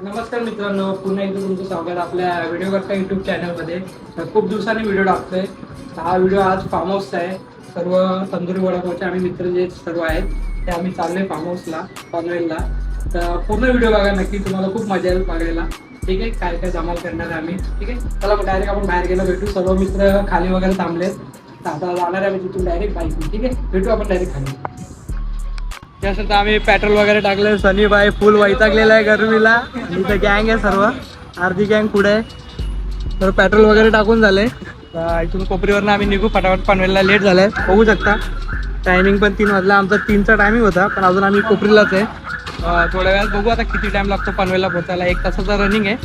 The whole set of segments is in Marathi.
नमस्कार मित्रांनो, पुन्हा एकदा तुमचं स्वागत आपल्या व्हिडिओ करता यूट्यूब चॅनलमध्ये. खूप दिवसांनी व्हिडिओ टाकतोय. हा व्हिडिओ आज फार्म हाऊसचा आहे. सर्व तंदुरी वडापावचे आम्ही मित्र जे सर्व आहेत ते आम्ही चाललोय फार्म हाऊसला, पनवेलला. तर पूर्ण व्हिडिओ बघा, नक्की तुम्हाला खूप मजा येईल बघायला. ठीक आहे, काय काय जमाल करणार आहे आम्ही. ठीक आहे, चला मग डायरेक्ट आपण बाहेर गेलो भेटू. सर्व मित्र खाली वगैरे थांबलेत. आता जाणार आहे आम्ही तिथून डायरेक्ट बाईक. ठीक आहे, भेटू आपण डायरेक्ट खाली. त्यासाठी आम्ही पेट्रोल वगैरे टाकलं. सनी बाई फुल वैतागलेला आहे गरमीला. आणि इथं गँग आहे, सर्व अर्धी गँग पुढे आहे. तर पेट्रोल वगैरे टाकून झालंय. इथून कोपरीवरनं आम्ही निघू फटाफट. पनवेलला लेट झालंय, बघू शकता. टायमिंग पण 3 वाजला. आमचा 3चा टायमिंग होता, पण अजून आम्ही कोपरीलाच आहे. थोड्या वेळात बघू आता किती टाइम लागतो पनवेलला पोहोचायला. 1 तासाचा रनिंग आहे.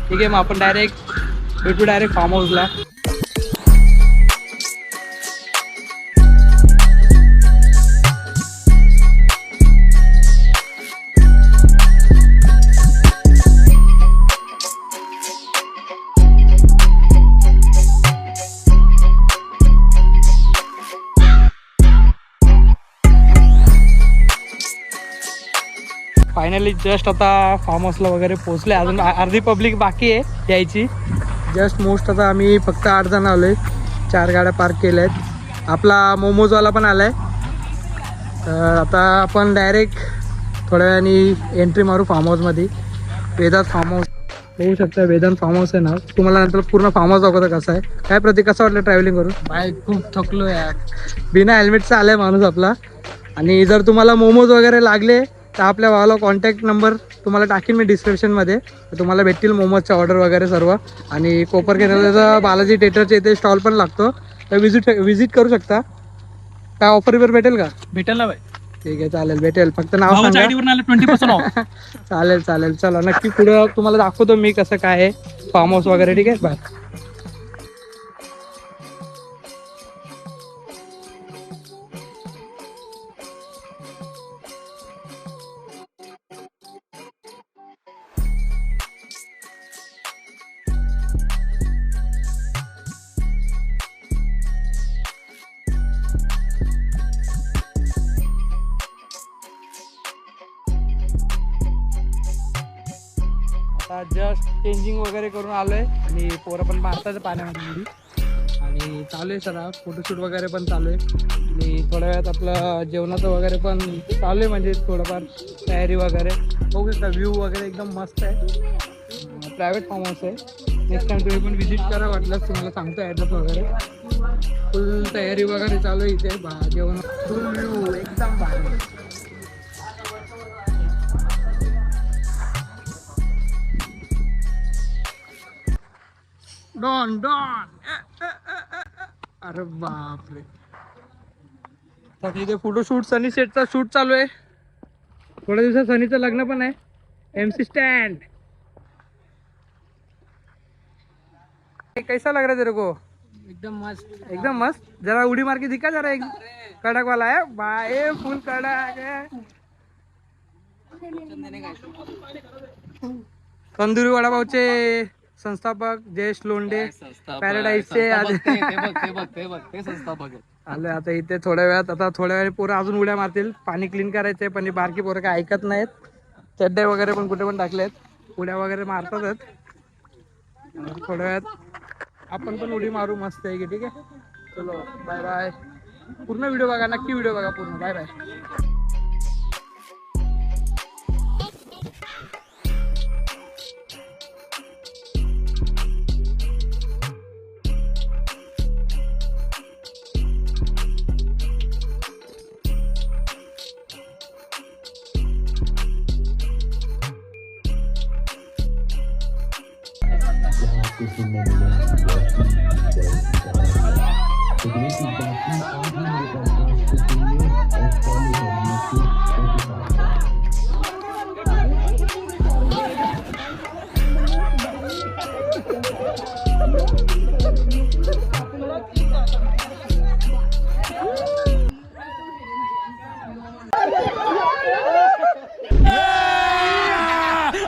ठीक आहे, मग आपण डायरेक्ट भेटू डायरेक्ट फार्म हाऊसला. फायनली जस्ट आता फार्म हाऊसला वगैरे पोहोचले. अजून अर्धी पब्लिक बाकी आहे यायची. जस्ट मोस्ट आता आम्ही फक्त 8 जण आलो आहे. 4 गाड्या पार्क केल्या आहेत. आपला मोमोजवाला पण आला आहे. तर आता आपण डायरेक्ट थोड्या वेळाने एंट्री मारू फार्म हाऊसमध्ये. वेदांत फार्म हाऊस बघू शकता. वेदांत फार्म हाऊस आहे ना. तुम्हाला नंतर पूर्ण फार्म हाऊस दाखवतं कसं आहे. काय प्रतीक, कसं वाटलं ट्रॅव्हलिंग करून? बाय खूप थकलो यार. बिना हेल्मेटचा आलाय माणूस आपला. आणि जर तुम्हाला मोमोज वगैरे लागले तर आपल्या भावाला कॉन्टॅक्ट नंबर तुम्हाला टाकीन मी डिस्क्रिप्शनमध्ये. तर तुम्हाला भेटतील मोमोजच्या ऑर्डर वगैरे सर्व. आणि कोपरखेरण्याचा बालाजी थिएटरच्या इथे स्टॉल पण लागतो, तर विजिट करू शकता. काय ऑफर बिफर भेटेल का? भेटेल ना बाय. ठीक आहे, चालेल, भेटेल. फक्त नाव सांगा. आयडीवर आले 20% ऑफ. चालेल चालेल, चला नक्की पुढं तुम्हाला दाखवतो मी कसं काय आहे फार्म हाऊस वगैरे. ठीक आहे, बाय. जस्ट चेंजिंग वगैरे करून आलोय आणि पोरं पण मारतात पाण्यामध्ये उडी. आणि चालू आहे सरा फोटोशूट वगैरे पण चालू आहे. आणि थोड्या वेळात आपलं जेवणाचं वगैरे पण चालू आहे, म्हणजे थोडंफार तयारी वगैरे. बघू शकता व्ह्यू वगैरे एकदम मस्त आहे. प्रायव्हेट फार्म हाऊस आहे. नेक्स्ट टाइम तुम्ही पण व्हिजिट करा, वाटलंच तुम्हाला सांगतो ॲड्रेस वगैरे. फुल तयारी वगैरे चालू आहे इथे. जेवण फुल व्ह्यू एकदम भारी. Don don. अरे बापरे. तर इथे फोटोशूट सनी सेटचा शूट चालू आहे. थोड्या दिवसात सनीचं लग्न पण आहे. MC stand. कैसा लग रहा है तेरे को? एकदम मस्त. एकदम मस्त. जरा उडी मार के दिखा जरा. एक कड़क वाला है बाय, फुल कड़क है. तंदुरी वडापावचे संस्थापक जयेश लोंढे पॅराडाईजचे संस्थापक आले. आता इथे थोड्या वेळाने पोरं अजून उड्या मारतील. पाणी क्लीन करायचंय, पण बारकी पोरं काय ऐकत नाहीत. चड्डे वगैरे पण कुठे पण टाकलेत. उड्या वगैरे मारतातच. थोड्या वेळात आपण पण उडी मारू मस्त आहे की. ठीक आहे, चलो बाय बाय. पूर्ण व्हिडिओ बघा, नक्की व्हिडिओ बघा पूर्ण. Bye bye.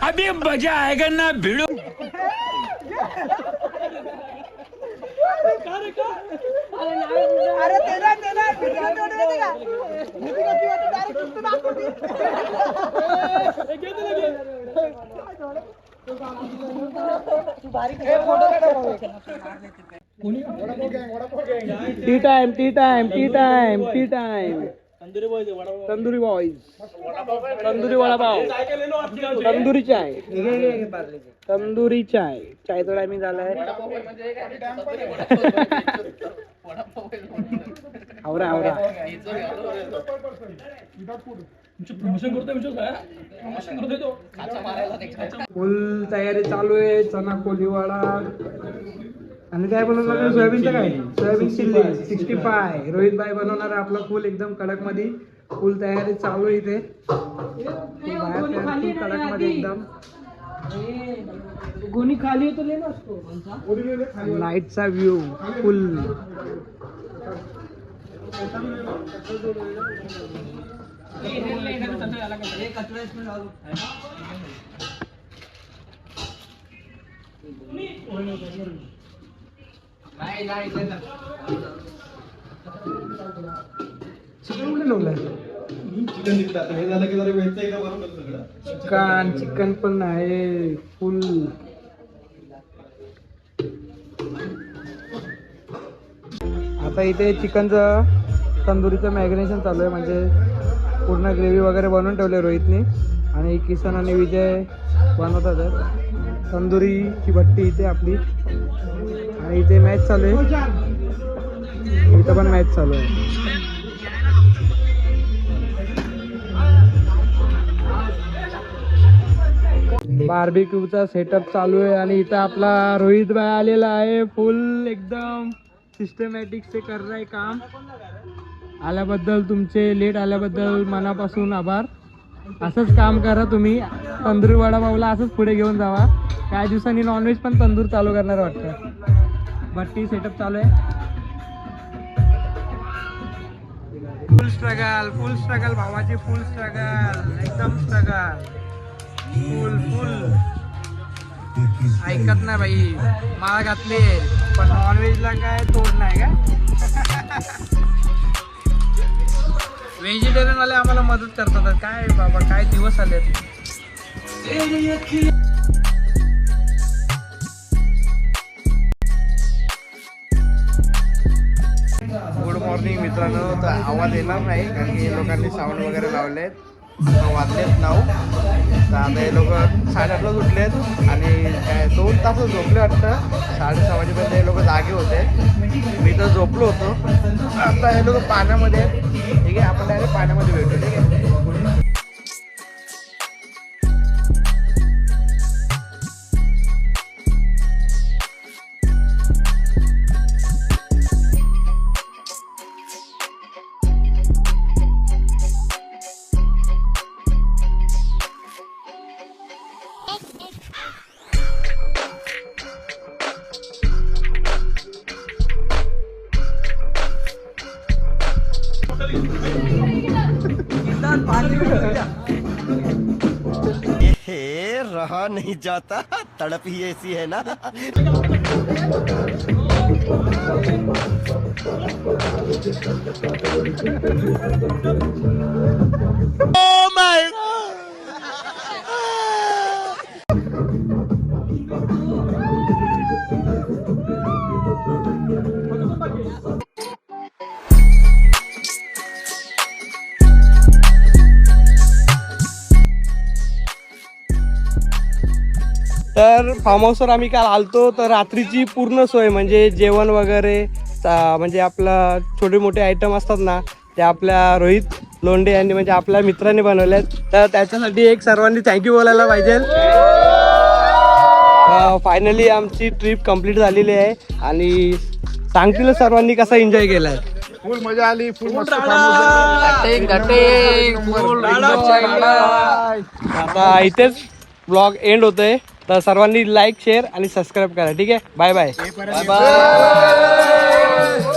अभी मजा आएगा ना भिड़ो. अरे तेरा तेरा वीडियो तोड़ देगा. Tea time tea time tea time tea time tandoori boys tandoori vada pav tandoori चाय तंदुरी चाय चायचा टायमिंग झालाय आवरा आवरा फुल तयारी चालू आहे चना कोलीवाडा आणि काय बनवणार सोयाबीनचं काय सोयाबीन चिल्ली 65 रोहित भाई बनवणार आहे आपला फुल एकदम कडक मध्ये फुल तयारी चालू आहे इथे कडक मध्ये एकदम गोणी खाली तो लेना उसको लाईटचा व्ह्यू फुल चिकन पण आहे फुल आता इथे चिकनचं तंदुरीचं मॅरिनेशन चालू आहे म्हणजे पूर्ण ग्रेव्ही वगैरे बनवून ठेवले रोहितने आणि किसन आणि विजय बनवतात तंदुरीची भट्टी इथे आपली आणि इथे मॅच चालू आहे इथं पण मॅच चालू आहे बार्बिक्यूचा सेटअप चालू आहे आणि इथं आपला रोहित भाई आलेला आहे फुल एकदम सिस्टमॅटिक से कर रहा है काम आल्याबद्दल तुमचे लेट आल्याबद्दल मनापासून आभार असंच काम करा तुम्ही तंदूर वडापावला असंच पुढे घेऊन जावा काही दिवसांनी नॉनव्हेज पण तंदूर चालू करणार वाटतं भट्टी सेटअप चालू आहे फुल स्ट्रगल भावाची फुल स्ट्रगल एकदम स्ट्रगल फुल फुल ऐकत नाही बाई माळा घातली पण नॉनव्हेजला काय तोड नाही का व्हेजिटेरियन वाले आम्हाला मदत करतात काय बाबा काय दिवस आले गुड मॉर्निंग मित्रांनो तर आवाज येणार नाही कारण की लोकांनी साऊंड वगैरे लावलेत वाजलेत 9 तर आता हे लोक 8:30लाच उठलेत आणि काय 2 तास झोपले वाटतं 6:30 वाजेपर्यंत हे लोक जागे होते मी तर झोपलो होतो आता हे लोक पाण्यामध्ये ठीक आहे आपण डायरेक्ट पाण्यामध्ये भेटू ठीक आहे हे रहा नहीं जाता तड़प ही ऐसी है ना Oh my तर फार्म हाऊसवर आम्ही काल आलतो तर रात्रीची पूर्ण सोय म्हणजे जेवण वगैरे म्हणजे आपला छोटे मोठे आयटम असतात ना ते आपल्या रोहित लोंढे यांनी म्हणजे आपल्या मित्रांनी बनवलेत तर त्याच्यासाठी एक सर्वांनी थँक्यू बोलायला पाहिजे फायनली आमची ट्रिप कंप्लीट झालेली आहे आणि सांगतील सर्वांनी कसा एन्जॉय केलाय फुल मजा आली फुल मस्त आता इथेच ब्लॉग एंड होतोय तर सर्वांनी लाईक शेअर आणि सबस्क्राईब करा ठीक आहे बाय बाय बाय